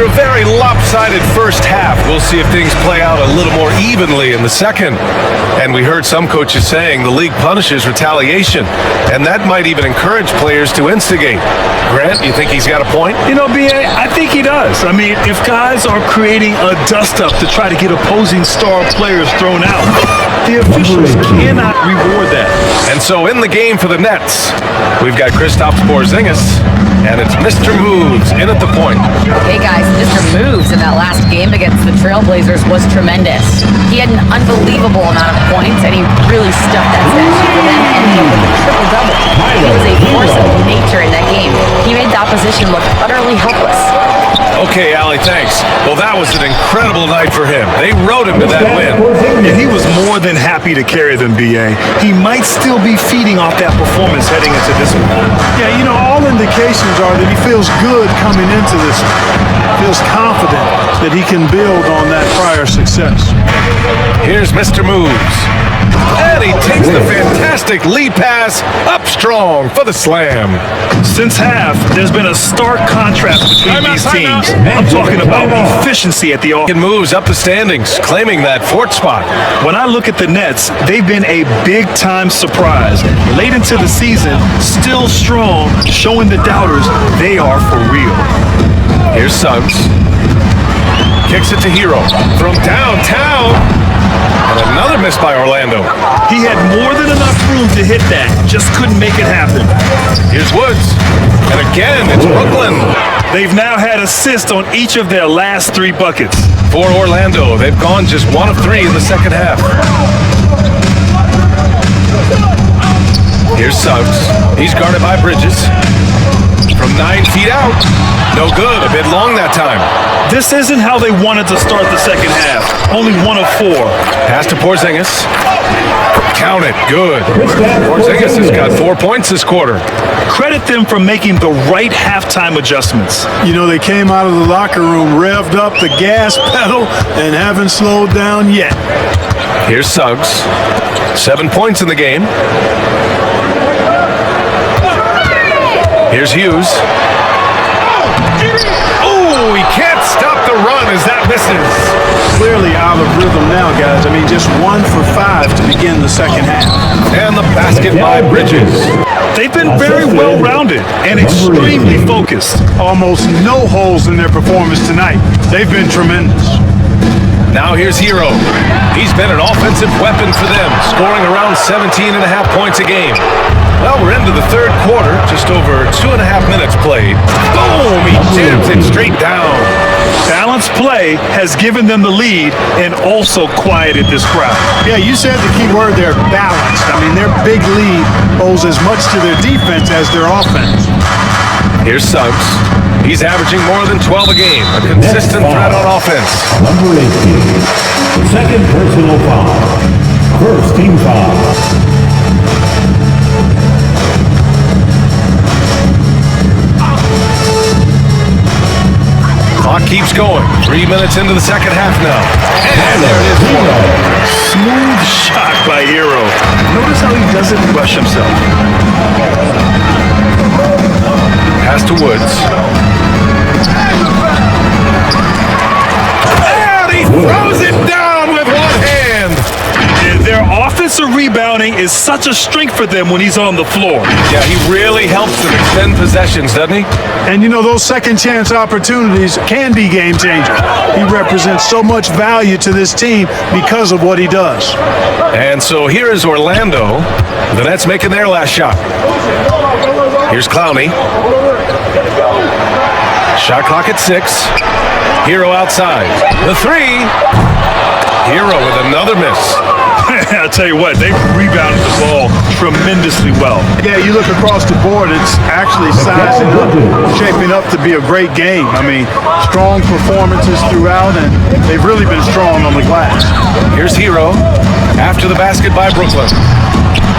After a very lopsided first half, we'll see if things play out a little more evenly in the second. And we heard some coaches saying the league punishes retaliation, and that might even encourage players to instigate. Grant, you think he's got a point? You know, B.A., I think he does. I mean, if guys are creating a dust-up to try to get opposing star players thrown out, the officials cannot reward that. And so in the game for the Nets, we've got Kristaps Porzingis, and it's Mr. Moves in at the point. Hey guys, Mr. Moves in that last game against the Trailblazers was tremendous. He had an unbelievable amount of points, and he really stuffed that stat sheet for them, ending up with a triple-double. He was a force of nature in that game. He made the opposition look utterly helpless. Okay, Allie, thanks. Well, that was an incredible night for him. They rode him to that win. And he was more than happy to carry them, B.A. He might still be feeding off that performance heading into this one. Yeah, you know, all indications are that he feels good coming into this one. Feels confident that he can build on that prior success. Here's Mr. Moves. And he takes the fantastic lead pass up strong for the slam. Since half, there's been a stark contrast between these teams. I'm talking about efficiency at the offense. Moves up the standings, claiming that fourth spot. When I look at the Nets, they've been a big-time surprise. Late into the season, still strong, showing the doubters they are for real. Here's Suggs. Kicks it to Hero from downtown. And another miss by Orlando. He had more than enough room to hit that, just couldn't make it happen. Here's Woods. And again, it's Brooklyn. They've now had assists on each of their last 3 buckets. For Orlando, they've gone just 1 of 3 in the second half. Here's Suggs. He's guarded by Bridges. From 9 feet out. No good. A bit long that time. This isn't how they wanted to start the second half. Only 1 of 4. Pass to Porzingis. Count it. Good. Porzingis has got 4 points this quarter. Credit them for making the right halftime adjustments. You know, they came out of the locker room, revved up the gas pedal, and haven't slowed down yet. Here's Suggs. 7 points in the game. Here's Hughes. Oh, he can't stop the run as that misses. Clearly out of rhythm now, guys. I mean, just 1 for 5 to begin the second half. And the basket by Bridges. They've been very well-rounded and extremely focused. Almost no holes in their performance tonight. They've been tremendous. Now here's Hero. He's been an offensive weapon for them, scoring around 17.5 points a game. Well, we're into the third quarter, just over 2.5 minutes played. Boom! He jams it straight down. Balanced play has given them the lead and also quieted this crowd. Yeah, you said the key word there, balanced. I mean, their big lead owes as much to their defense as their offense. Here's Suggs. He's averaging more than 12 a game, a consistent threat on offense. Number 18, second personal foul. First team foul. Clock keeps going. 3 minutes into the second half now. And there it is. Smooth shot by Hero. Notice how he doesn't rush himself. Pass to Woods. And he throws it down with one hand. Their offensive rebounding is such a strength for them when he's on the floor. Yeah, he really helps them extend possessions, doesn't he? And you know, those second chance opportunities can be game changer. He represents so much value to this team because of what he does. And so here is Orlando. The Nets making their last shot. Here's Clowney. Shot clock at 6. Hero outside. The 3. Hero with another miss. I'll tell you what, they rebounded the ball tremendously well. Yeah, you look across the board, it's actually sizing up, shaping up to be a great game. I mean, strong performances throughout, and they've really been strong on the glass. Here's Hero after the basket by Brooklyn.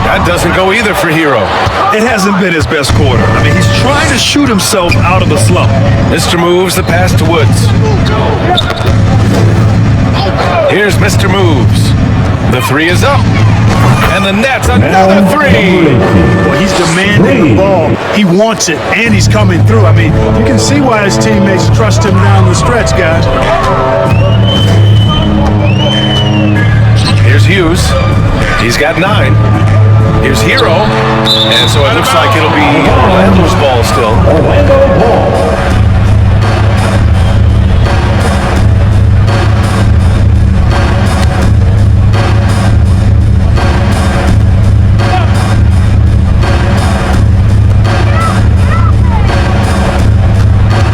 That doesn't go either for Hero. It hasn't been his best quarter. I mean, he's trying to shoot himself out of the slump. Mr. Moves the pass to Woods. Here's Mr. Moves. The three is up. And the net's another three. Well, he's demanding the ball. He wants it, and he's coming through. I mean, you can see why his teammates trust him down the stretch, guys. Here's Hughes. He's got 9. Here's Hero. And so it looks like it'll be Orlando's ball still. Orlando ball.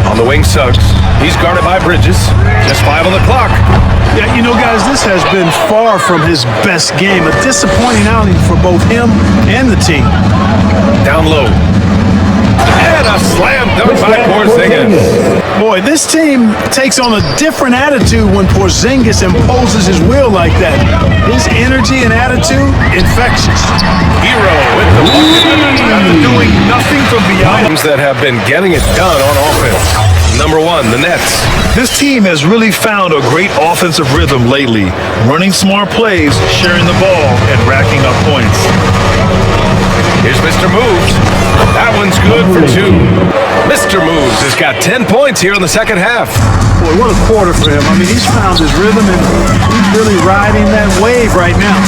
On the wing, Suggs. He's guarded by Bridges. Just 5 on the clock. Yeah, you know, guys, this has been far from his best game. A disappointing outing for both him and the team. Down low. And a slam dunk by Porzingis. Boy, this team takes on a different attitude when Porzingis imposes his will like that. His energy and attitude, infectious. Hero with the bucket. After doing nothing from beyond. Items that have been getting it done on offense. Number 1, the Nets. This team has really found a great offensive rhythm lately, running smart plays, sharing the ball, and racking up points. Here's Mr. Moves. That one's good for 2. Mr. Moves has got 10 points here in the second half. Boy, what a quarter for him. I mean, he's found his rhythm, and he's really riding that wave right now.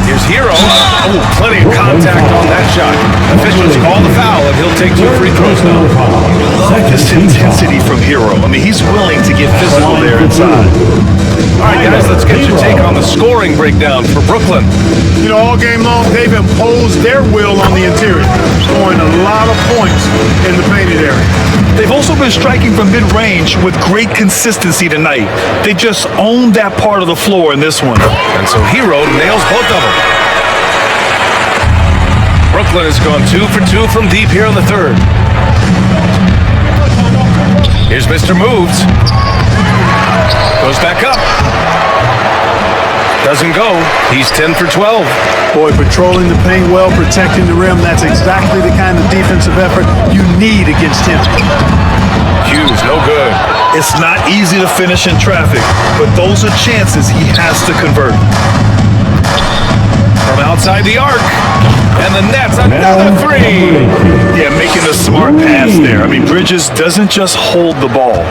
Here's Hero. Oh, plenty of contact on that shot. Officials call the foul, and he'll take 2 free throws now. This intensity from Hero. I mean, he's willing to get physical there inside. All right, guys, let's get your take on the scoring breakdown for Brooklyn. You know, all game long, they've imposed their will on the interior, scoring a lot of points in the painted area. They've also been striking from mid-range with great consistency tonight. They just owned that part of the floor in this one. And so Hero nails both of them. Brooklyn has gone 2 for 2 from deep here in the third. Here's Mr. Moves. Goes back up. Doesn't go. He's 10 for 12. Boy, patrolling the paint well, protecting the rim. That's exactly the kind of defensive effort you need against him. Hughes, no good. It's not easy to finish in traffic, but those are chances he has to convert. From outside the arc. And the Nets, another 3. Yeah, making a smart pass there. I mean, Bridges doesn't just hold the ball.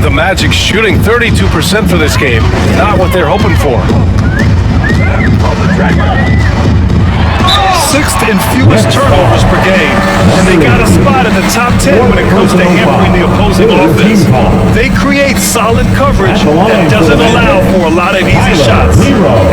The Magic shooting 32% for this game. Not what they're hoping for. 6th and fewest turnovers per game. And they got a spot in the top 10 when it comes to hampering the opposing offense. They create solid coverage that doesn't allow for a lot of easy shots.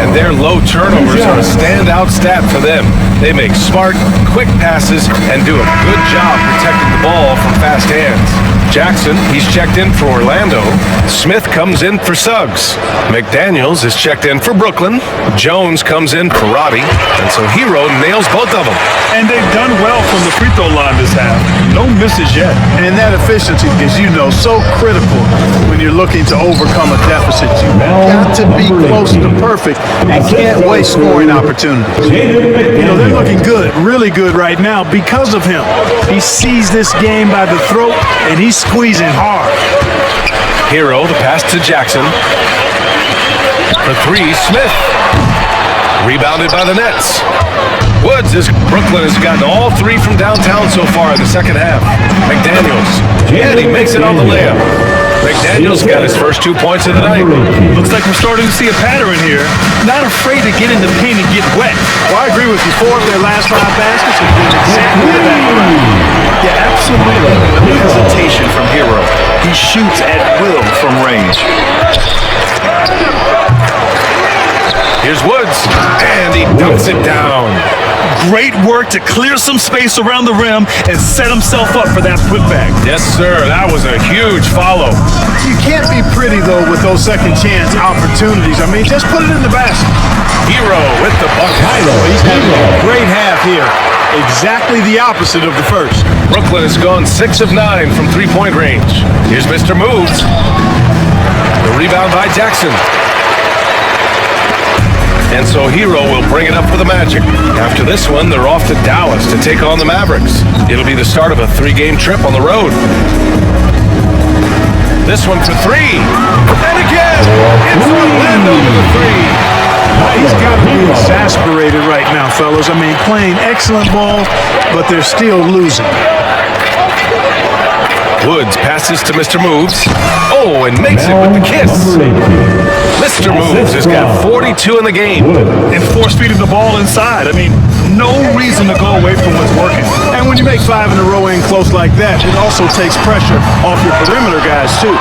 And their low turnovers are a standout stat for them. They make smart, quick passes and do a good job protecting the ball from fast hands. Jackson, he's checked in for Orlando. Smith comes in for Suggs. McDaniels is checked in for Brooklyn. Jones comes in for Robbie. And so Hero nails both of them. And they've done well from the free throw line this half. No misses yet. And that efficiency is, you know, so critical when you're looking to overcome a deficit. You've got to be close to perfect and can't waste scoring opportunities. You know, they're looking good, really good right now because of him. He sees this game by the throat, and he's squeezing hard. Hero, the pass to Jackson. The 3, Smith. Rebounded by the Nets. Woods, Brooklyn has gotten all 3 from downtown so far in the second half. McDaniels. And he makes it on the layup. McDaniels got his first 2 points of the night. Looks like we're starting to see a pattern here. Not afraid to get in the paint and get wet. Well, I agree with you. 4 of their last 5 baskets have been exactly that. Yeah, absolutely. No hesitation from Hero. He shoots at will from range. Here's Woods, and he dunks it down. Great work to clear some space around the rim and set himself up for that putback. Yes, sir. That was a huge follow. You can't be pretty, though, with those second chance opportunities. I mean, just put it in the basket. Hero with the bucket. He's having a great half here. Exactly the opposite of the first. Brooklyn has gone 6 of 9 from three-point range. Here's Mr. Moves. The rebound by Jackson. And so Hero will bring it up for the Magic. After this one, they're off to Dallas to take on the Mavericks. It'll be the start of a 3-game trip on the road. This one for 3. And again, it's Orlando with a 3. He's got to be exasperated right now, fellas. I mean, playing excellent ball, but they're still losing. Woods passes to Mr. Moves. Oh, and makes it with the kiss. Mr. Moves has got 42 in the game. And force-feeding the ball inside. I mean, no reason to go away from what's working. And when you make 5 in a row in close like that, it also takes pressure off your perimeter guys, too.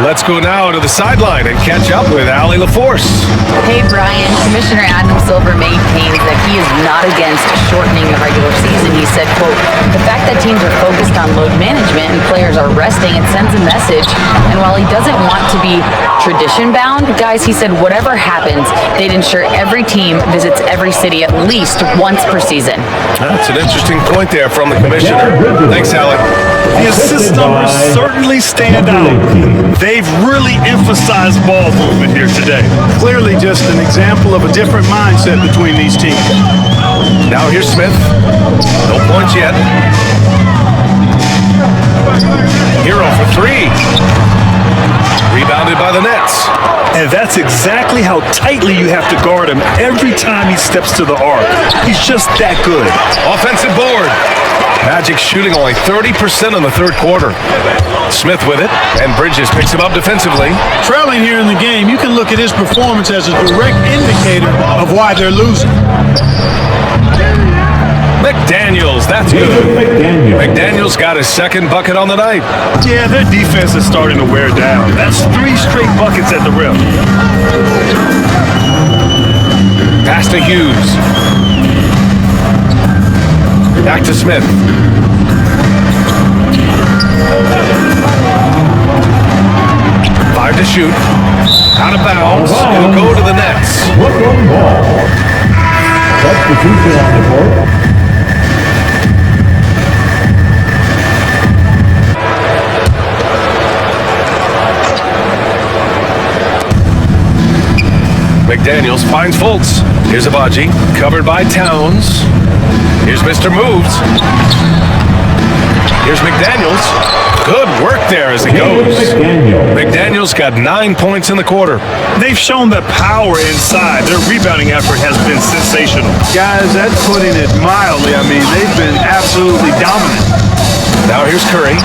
Let's go now to the sideline and catch up with Allie LaForce. Hey, Brian. Commissioner Adam Silver maintains that he is not against shortening the regular season. He said, quote, the fact that teams are focused on load management and players are resting, it sends a message. And while he doesn't want to be tradition-bound, guys, he said whatever happens, they'd ensure every team visits every city at least once per season. That's an interesting point there from the commissioner. Thanks, Allie. The assist numbers certainly stand out. They've really emphasized ball movement here today. Clearly just an example of a different mindset between these teams. Now here's Smith. No points yet. Hero for 3. Rebounded by the Nets. And that's exactly how tightly you have to guard him every time he steps to the arc. He's just that good. Offensive board. Magic shooting only 30% in the third quarter. Smith with it, and Bridges picks him up defensively. Trailing here in the game, you can look at his performance as a direct indicator of why they're losing. McDaniels, that's good. McDaniels got his second bucket on the night. Yeah, their defense is starting to wear down. That's 3 straight buckets at the rim. Pass to Hughes. Back to Smith. 5 to shoot. Out of bounds. It'll go to the Nets. Brooklyn ball. Substitution on the court. McDaniels finds Fultz. Here's Abaji, covered by Towns. Here's Mr. Moves. Here's McDaniels. Good work there as he goes. McDaniels got 9 points in the quarter. They've shown that power inside. Their rebounding effort has been sensational. Guys, that's putting it mildly. I mean, they've been absolutely dominant. Now here's Curry.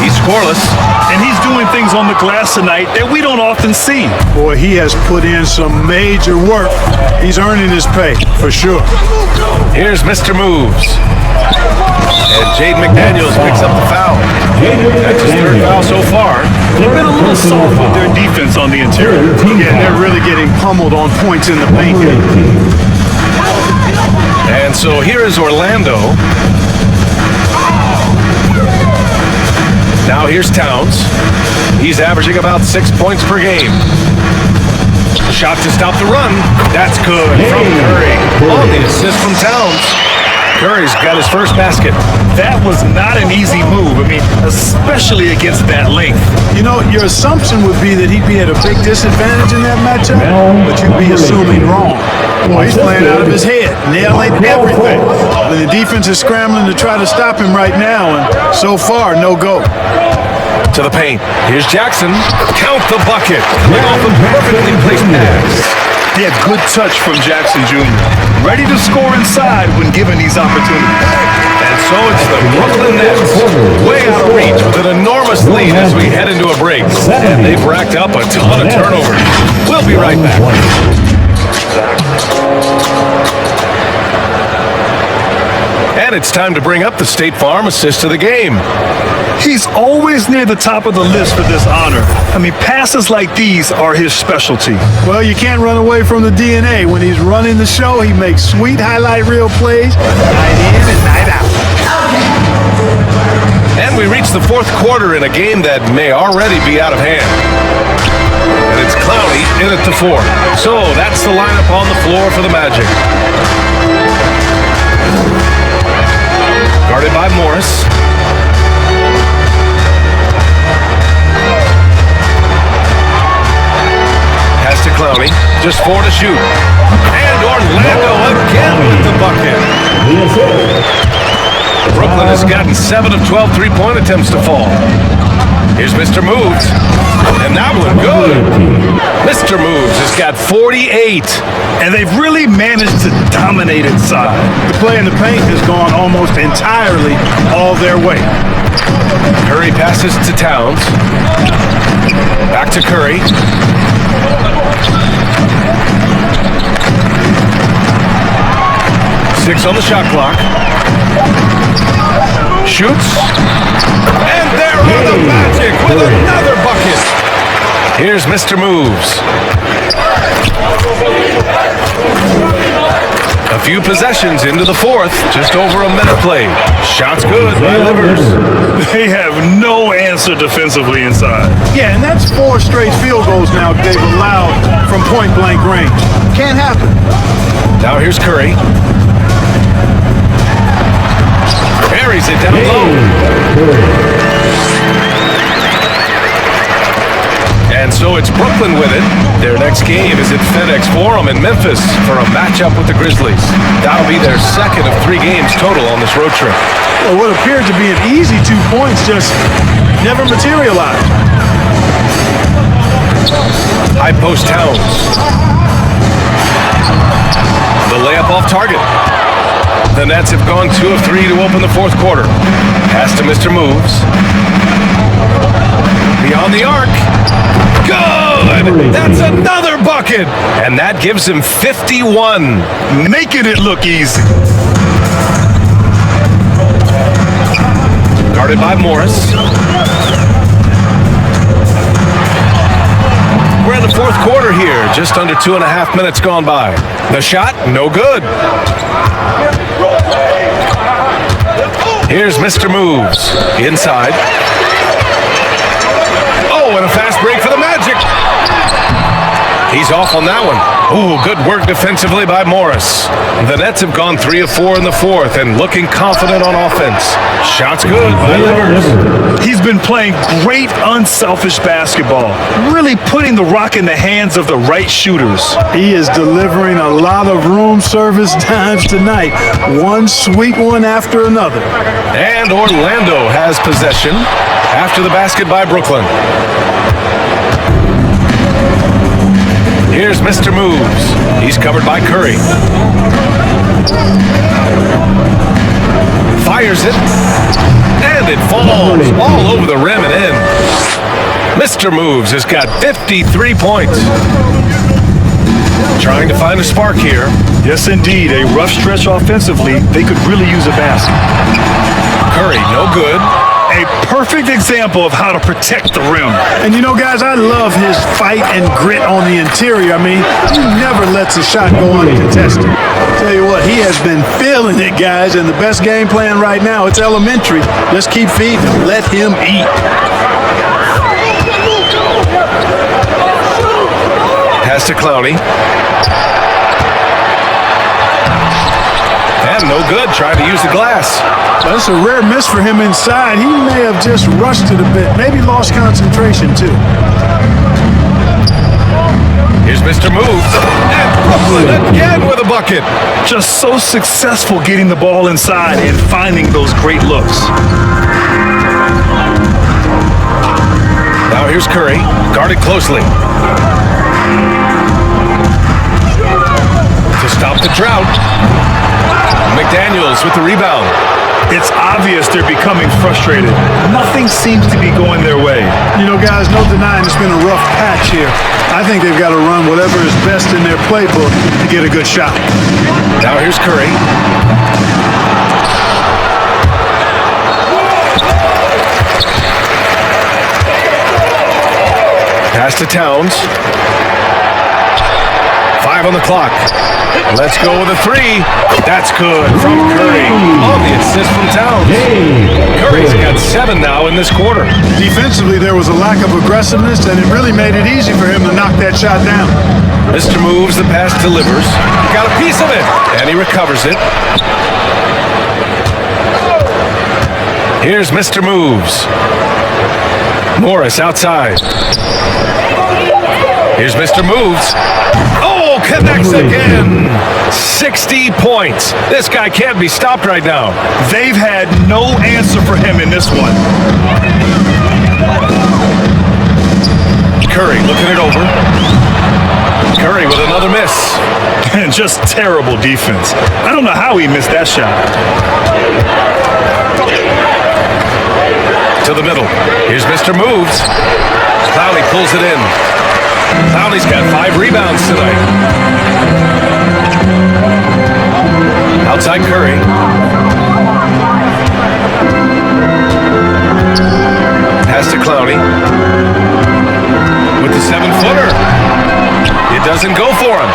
He's scoreless. And he's doing things on the glass tonight that we don't often see. Boy, he has put in some major work. He's earning his pay, for sure. Here's Mr. Moves. And Jaden McDaniels picks up the foul. That's his third foul so far. They've been a little soft with their defense on the interior. Yeah, they're really getting pummeled on points in the paint. And so here is Orlando. Now here's Towns. He's averaging about 6 points per game. Shot to stop the run. That's good from Curry. On the assist from Towns. Curry's got his first basket. That was not an easy move. I mean, especially against that length. You know, your assumption would be that he'd be at a big disadvantage in that matchup, but you'd be assuming wrong. Boy, he's playing out of his head, nailing everything. And the defense is scrambling to try to stop him right now, and so far, no go. To the paint. Here's Jackson. Count the bucket. Off a perfectly placed pass. He had good touch from Jackson Jr. Ready to score inside when given these opportunities. And so it's the Brooklyn Nets, way out of reach with an enormous lead as we head into a break. And they've racked up a ton of turnovers. We'll be right back. And it's time to bring up the State Farm assist of the game. He's always near the top of the list for this honor. I mean, passes like these are his specialty. Well, you can't run away from the DNA. When he's running the show, he makes sweet highlight reel plays, night in and night out. And we reach the fourth quarter in a game that may already be out of hand. And it's Clowney in at the 4. So that's the lineup on the floor for the Magic. Guarded by Morris. Pass to Clowney. Just 4 to shoot. And Orlando again with the bucket. Brooklyn has gotten 7 of 12 three-point attempts to fall. Here's Mr. Moves. And that one good. Mr. Moves has got 48. And they've really managed to dominate inside. The play in the paint has gone almost entirely all their way. Curry passes to Towns. Back to Curry. Six on the shot clock. Shoots. And there are the Magic with another bucket. Here's Mr. Moves. A few possessions into the fourth. Just over a minute played. Shots good by Livers. They have no answer defensively inside. Yeah, and that's 4 straight field goals now they've allowed from point-blank range. Can't happen. Now here's Curry. Carries it down low. And so it's Brooklyn with it. Their next game is at FedEx Forum in Memphis for a matchup with the Grizzlies. That'll be their second of 3 games total on this road trip. Well, what appeared to be an easy 2 points just never materialized. High post Towns. The layup off target. The Nets have gone 2 of 3 to open the fourth quarter. Pass to Mr. Moves. Beyond the arc. Good! That's another bucket! And that gives him 51. Making it look easy. Guarded by Morris. We're in the fourth quarter here. Just under 2.5 minutes gone by. The shot, no good. Here's Mr. Moves. Inside. Oh, and a fast break for the Magic. He's off on that one. Ooh, good work defensively by Morris. The Nets have gone 3 of 4 in the fourth and looking confident on offense. Shots good by Livers. He's been playing great unselfish basketball, really putting the rock in the hands of the right shooters. He is delivering a lot of room service dimes tonight. One sweet one after another. And Orlando has possession after the basket by Brooklyn. Here's Mr. Moves. He's covered by Curry. Fires it. And it falls all over the rim and in. Mr. Moves has got 53 points. Trying to find a spark here. Yes, indeed. A rough stretch offensively. They could really use a basket. Curry, no good. A perfect example of how to protect the rim. And you know, guys, I love his fight and grit on the interior. I mean, he never lets a shot go uncontested. Tell you what, he has been feeling it, guys, and the best game plan right now, it's elementary. Just keep feeding him. Let him eat. Pass to Clowney. And no good, trying to use the glass. That's a rare miss for him inside. He may have just rushed it a bit, maybe lost concentration too. Here's Mr. Moves. And Brooklyn again with a bucket. Just so successful getting the ball inside and finding those great looks. Now here's Curry, guarded closely. To stop the drought. McDaniels with the rebound. It's obvious they're becoming frustrated. Nothing seems to be going their way. You know, guys, no denying it's been a rough patch here. I think they've got to run whatever is best in their playbook to get a good shot. Now here's Curry. Pass to Towns. 5 on the clock. Let's go with a 3. That's good from Curry. On the assist from Towns. Curry's got 7 now in this quarter. Defensively, there was a lack of aggressiveness, and it really made it easy for him to knock that shot down. Mr. Moves, the pass delivers. Got a piece of it, and he recovers it. Here's Mr. Moves. Morris outside. Here's Mr. Moves. Oh, connects again. 60 points. This guy can't be stopped right now. They've had no answer for him in this one. and just terrible defense. I don't know how he missed that shot. To the middle. Here's Mr. Moves. Clowney pulls it in. Clowney's got 5 rebounds tonight. Outside Curry. Pass to Clowney. With the 7-footer. It doesn't go for him.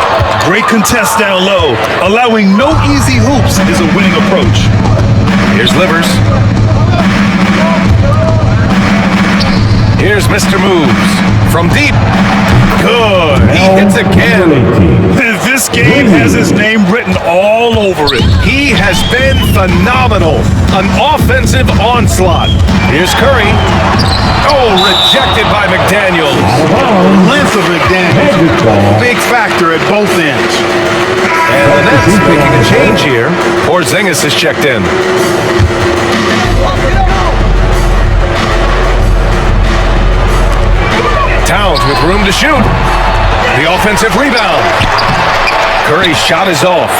Great contest down low. Allowing no easy hoops is a winning approach. Here's Livers. Here's Mr. Moves. From deep. Good. He hits again. This game has his name written all over it. He has been phenomenal. An offensive onslaught. Here's Curry. Oh, rejected by McDaniels. Length of McDaniels, big factor at both ends. And the Nets making a change here. Porzingis is checked in. Towns with room to shoot. The offensive rebound. Curry's shot is off.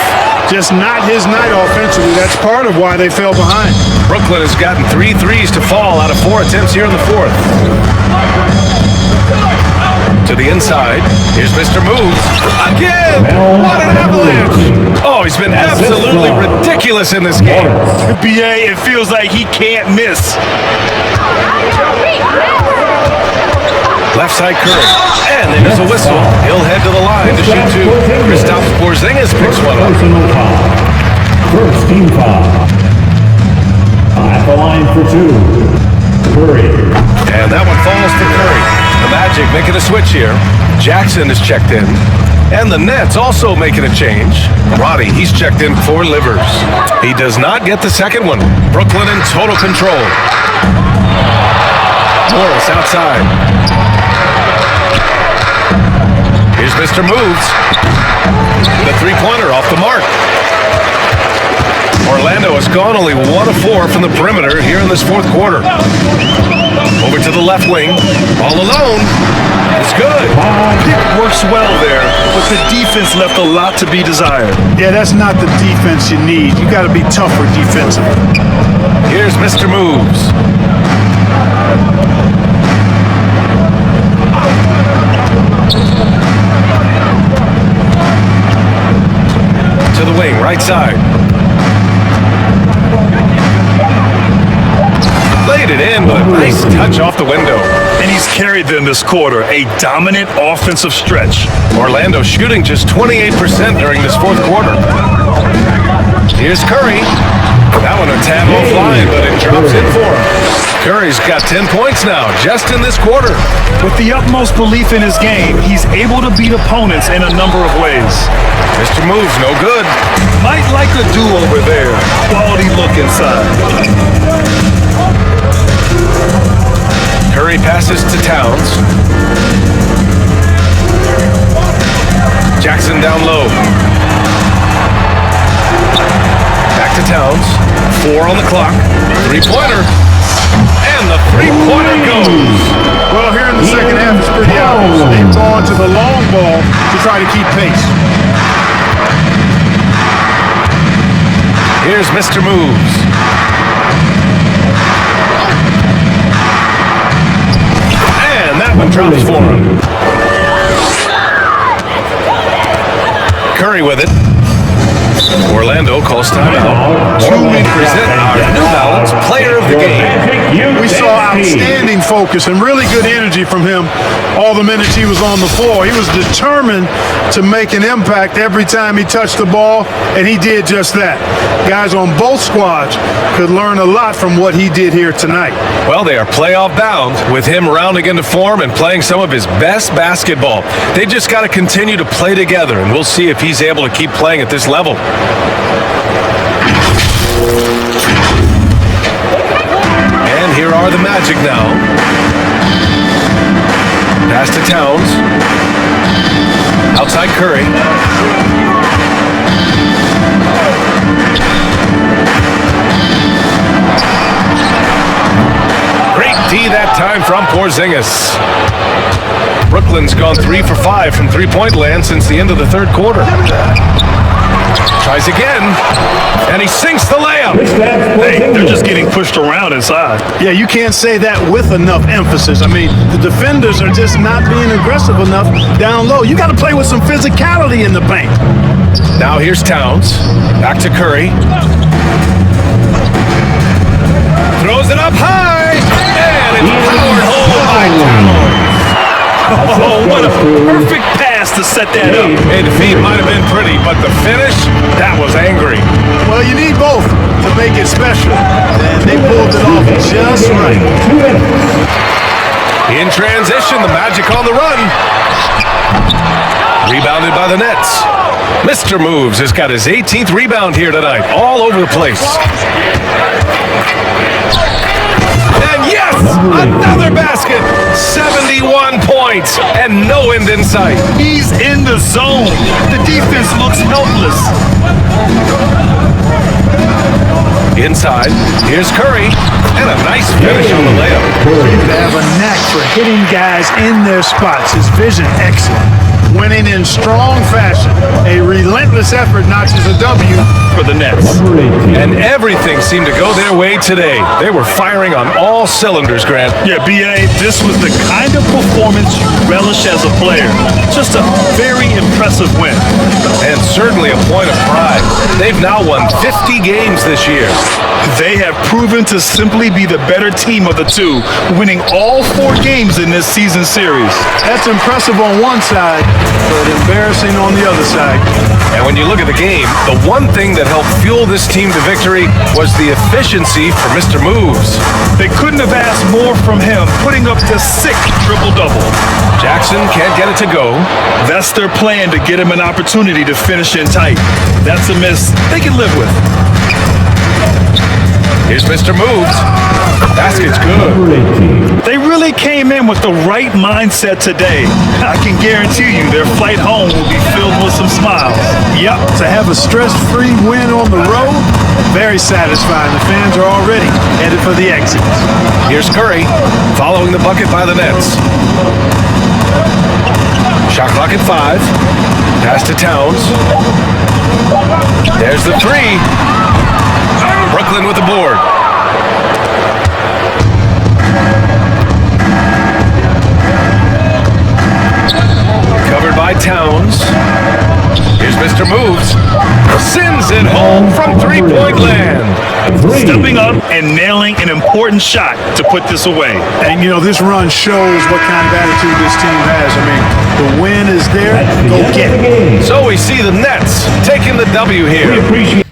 Just not his night offensively. That's part of why they fell behind. Brooklyn has gotten 3 threes to fall out of 4 attempts here in the 4th. To the inside. Here's Mr. Moves. Again! What an avalanche! Oh, he's been absolutely ridiculous in this game. BA, it feels like he can't miss. Left side Curry. And there's a whistle. He'll head to the line to shoot 2. Kristaps Porzingis picks one up. First team foul. At the line for 2. Curry. And that one falls to Curry. The Magic making a switch here. Jackson is checked in. And the Nets also making a change. Roddy, he's checked in for Livers. He does not get the second one. Brooklyn in total control. Morris outside. Here's Mr. Moves. The 3-pointer off the mark. Orlando has gone only 1 of 4 from the perimeter here in this 4th quarter. Over to the left wing. All alone. It's good. Pick works well there, but the defense left a lot to be desired. Yeah, that's not the defense you need. You got to be tougher defensively. Here's Mr. Moves. To the wing, right side. Laid it in, but a nice touch off the window. And he's carried them this quarter, a dominant offensive stretch. Orlando shooting just 28% during this 4th quarter. Here's Curry. That one a tad offline, but it drops in for him. Curry's got 10 points now, just in this quarter. With the utmost belief in his game, he's able to beat opponents in a number of ways. Mr. Moves, no good. Might like a do-over there. Quality look inside. Curry passes to Towns. Jackson down low. Back to Towns. 4 on the clock. 3-pointer. And the 3-pointer goes. Well, here in the second half, it's pretty obvious. They've gone to the long ball to try to keep pace. Here's Mr. Moves. And that one drops for him. Curry with it. Orlando calls timeout. We present our New Balance Player of the Game. We saw outstanding focus and really good energy from him all the minutes he was on the floor. He was determined to make an impact every time he touched the ball, and he did just that. Guys on both squads could learn a lot from what he did here tonight. Well, they are playoff bound with him rounding into form and playing some of his best basketball. They just got to continue to play together, and we'll see if he's able to keep playing at this level. And here are the Magic now. Pass to Towns. Outside Curry. Great D that time from Porzingis. Brooklyn's gone 3 for 5 from three-point land since the end of the third quarter. Tries again, and he sinks the layup. Hey, they're just getting pushed around inside. Yeah, you can't say that with enough emphasis. I mean, the defenders are just not being aggressive enough down low. You got to play with some physicality in the paint. Now here's Towns. Back to Curry. Throws it up high, and it's powered home by Towns. Oh, what a perfect pass to set that up. Hey, the feed might have been pretty, but the finish, that was angry. Well, you need both to make it special, and they pulled it off just right. In transition, the Magic on the run. Rebounded by the Nets. Mr. Moves has got his 18th rebound here tonight, all over the place. And yes, another basket. 71 points and no end in sight. He's in the zone. The defense looks helpless. Inside, here's Curry, and a nice finish on the layup. They have a knack for hitting guys in their spots. His vision excellent. Winning in strong fashion. A relentless effort notches a W For the Nets. And everything seemed to go their way today. They were firing on all cylinders, Grant. Yeah, B.A., this was the kind of performance you relish as a player. Just a very impressive win. And certainly a point of pride. They've now won 50 games this year. They have proven to simply be the better team of the two, winning all 4 games in this season series. That's impressive on one side, but embarrassing on the other side. And when you look at the game, the one thing that helped fuel this team to victory was the efficiency for Mr. Moves. They couldn't have asked more from him, putting up the 6th triple-double. Jackson can't get it to go. That's their plan to get him an opportunity to finish in tight. That's a miss they can live with. Here's Mr. Moves. Basket's good. They really came in with the right mindset today. I can guarantee you their flight home will be filled with some smiles. Yep, to have a stress-free win on the road, very satisfying. The fans are already headed for the exits. Here's Curry, following the bucket by the Nets. Shot clock at 5. Pass to Towns. There's the 3. Brooklyn with the board. Covered by Towns. Here's Mr. Moves. Sends it home from three-point land. Stepping up and nailing an important shot to put this away. And, you know, this run shows what kind of attitude this team has. I mean, the win is there. Go get it. So we see the Nets taking the W here.